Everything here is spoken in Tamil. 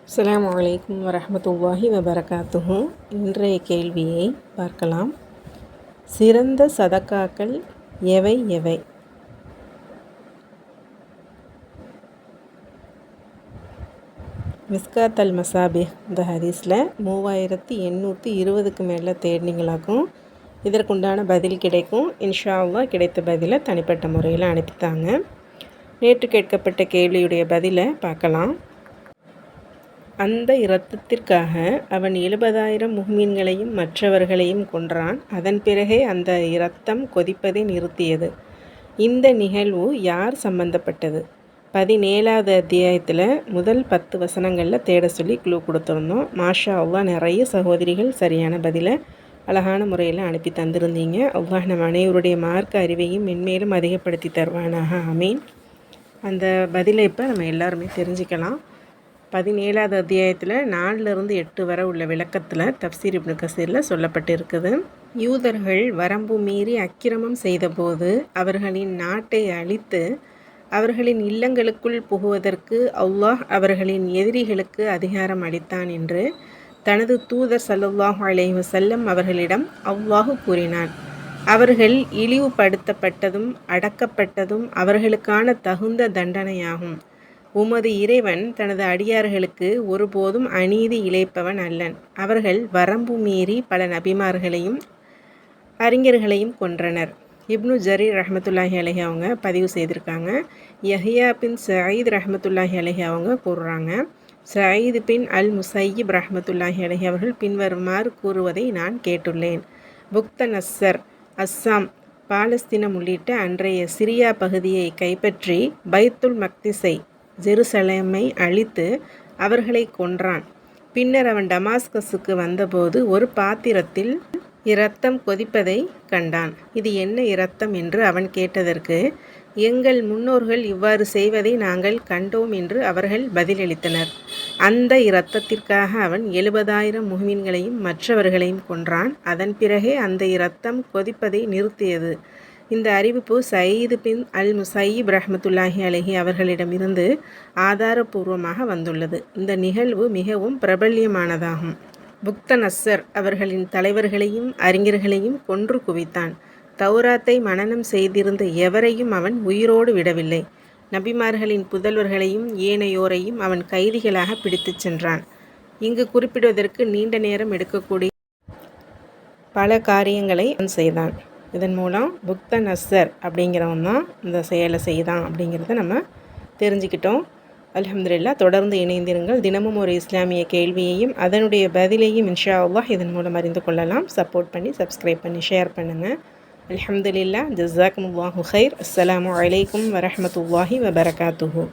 அஸ்ஸலாமு அலைக்கும் வரஹ்மத்துல்லாஹி வபரகாத்துஹு. இன்றைய கேள்வியை பார்க்கலாம். சிறந்த சதக்காக்கள் எவை எவை? மிஸ்காத் அல் மசாபிஹ் இந்த ஹதீஸில் 3820க்கு மேலே தேடினீங்களாக்கும் இதற்குண்டான பதில் கிடைக்கும். இன்ஷா அல்லாஹ் கிடைத்த பதிலை தனிப்பட்ட முறையில் அனுப்பித்தாங்க. நேற்று கேட்கப்பட்ட கேள்வியுடைய பதிலை பார்க்கலாம். அந்த இரத்தத்திற்காக அவன் 70,000 முஹ்மின்களையும் மற்றவர்களையும் கொன்றான். அதன் பிறகே அந்த இரத்தம் கொதிப்பதை நிறுத்தியது. இந்த நிகழ்வு யார் சம்பந்தப்பட்டது? 17வது அத்தியாயத்தில் முதல் 10 வசனங்களில் தேட சொல்லி க்ளூ கொடுத்துருந்தோம். மாஷா அல்லாஹ் நிறைய சகோதரிகள் சரியான பதிலை அழகான முறையில் அனுப்பி தந்திருந்தீங்க. அல்லாஹ் நம் அனைவருடைய மார்க்க அறிவையும் மென்மேலும் அதிகப்படுத்தி தருவானாக. ஆமீன். அந்த பதிலை இப்போ நம்ம எல்லாருமே தெரிஞ்சுக்கலாம். 17வது அத்தியாயத்தில் 4லிருந்து 8 வரை உள்ள விளக்கத்தில் தஃப்சீர் இப்னு கஸீரில் சொல்லப்பட்டிருக்குது. யூதர்கள் வரம்பு மீறி அக்கிரமம் செய்தபோது அவர்களின் நாட்டை அழித்து அவர்களின் இல்லங்களுக்குள் புகுவதற்கு அல்லாஹ் அவர்களின் எதிரிகளுக்கு அதிகாரம் அளித்தான் என்று தனது தூதர் ஸல்லல்லாஹு அலைஹி வஸல்லம் அவர்களிடம் அல்லாஹ் கூறினான். அவர்கள் இழிவுபடுத்தப்பட்டதும் அடக்கப்பட்டதும் அவர்களுக்கான தகுந்த தண்டனையாகும். உமது இறைவன் தனது அடியார்களுக்கு ஒருபோதும் அநீதி இழைப்பவன் அல்லன். அவர்கள் வரம்பு மீறி பல நபிமார்களையும் அறிஞர்களையும் கொன்றனர். இப்னு ஜரீர் ரஹ்மத்துல்லாஹி அலைஹி அவங்க பதிவு செய்திருக்காங்க. யஹ்யா பின் சயீத் ரஹ்மத்துல்லாஹி அலைஹி அவங்க கூறுறாங்க, சயீத் பின் அல் முஸையிப் ரஹ்மத்துல்லாஹி அலைஹி அவர்கள் பின்வருமாறு கூறுவதை நான் கேட்டுள்ளேன். புக்த நஸ்ஸர், அஸ்ஸாம், பாலஸ்தீனம் உள்ளிட்ட அன்றைய சிரியா பகுதியை கைப்பற்றி பைத்துல் மக்திஸை ஜெருசலேமை அழித்து அவர்களை கொன்றான். பின்னர் அவன் டமாஸ்கஸுக்கு வந்தபோது ஒரு பாத்திரத்தில் இரத்தம் கொதிப்பதை கண்டான். இது என்ன இரத்தம் என்று அவன் கேட்டதற்கு, எங்கள் முன்னோர்கள் இவ்வாறு செய்வதை நாங்கள் கண்டோம் என்று அவர்கள் பதிலளித்தனர். அந்த இரத்தத்திற்காக அவன் 70,000 முஹ்மின்களையும் மற்றவர்களையும் கொன்றான். அதன் பிறகே அந்த இரத்தம் கொதிப்பதை நிறுத்தியது. இந்த அறிவிப்பு சயீத் பின் அல் முஸையிப் ரஹ்மத்துல்லாஹி அலைஹி அவர்களிடமிருந்து ஆதாரபூர்வமாக வந்துள்ளது. இந்த நிகழ்வு மிகவும் பிரபல்யமானதாகும். புக்த நஸ்ஸர் அவர்களின் தலைவர்களையும் அறிஞர்களையும் கொன்று குவித்தான். தௌராத்தை மனனம் செய்திருந்த எவரையும் அவன் உயிரோடு விடவில்லை. நபிமார்களின் புதல்வர்களையும் ஏனையோரையும் அவன் கைதிகளாக பிடித்துச் சென்றான். இங்கு குறிப்பிடுவதற்கு நீண்ட நேரம் எடுக்கக்கூடிய பல காரியங்களை அவன் செய்தான். இதன் மூலம் புக்த நஸ்ஸர் அப்படிங்கிறவன் தான் இந்த செயலை செய்தான் அப்படிங்கிறத நம்ம தெரிஞ்சுக்கிட்டோம். அல்ஹம்துலில்லாஹ். தொடர்ந்து இணைந்திருங்கள். தினமும் ஒரு இஸ்லாமிய கேள்வியையும் அதனுடைய பதிலையும் இன்ஷா அல்லாஹ் இதன் மூலம் அறிந்து கொள்ளலாம். சப்போர்ட் பண்ணி சப்ஸ்கிரைப் பண்ணி ஷேர் பண்ணுங்கள். அல்ஹம்துலில்லாஹ். ஜஸாக்குமுல்லாஹு ஹைர். அஸ்ஸலாமு அலைக்கும் வரஹ்மத்துல்லாஹி வபரகாத்துஹு.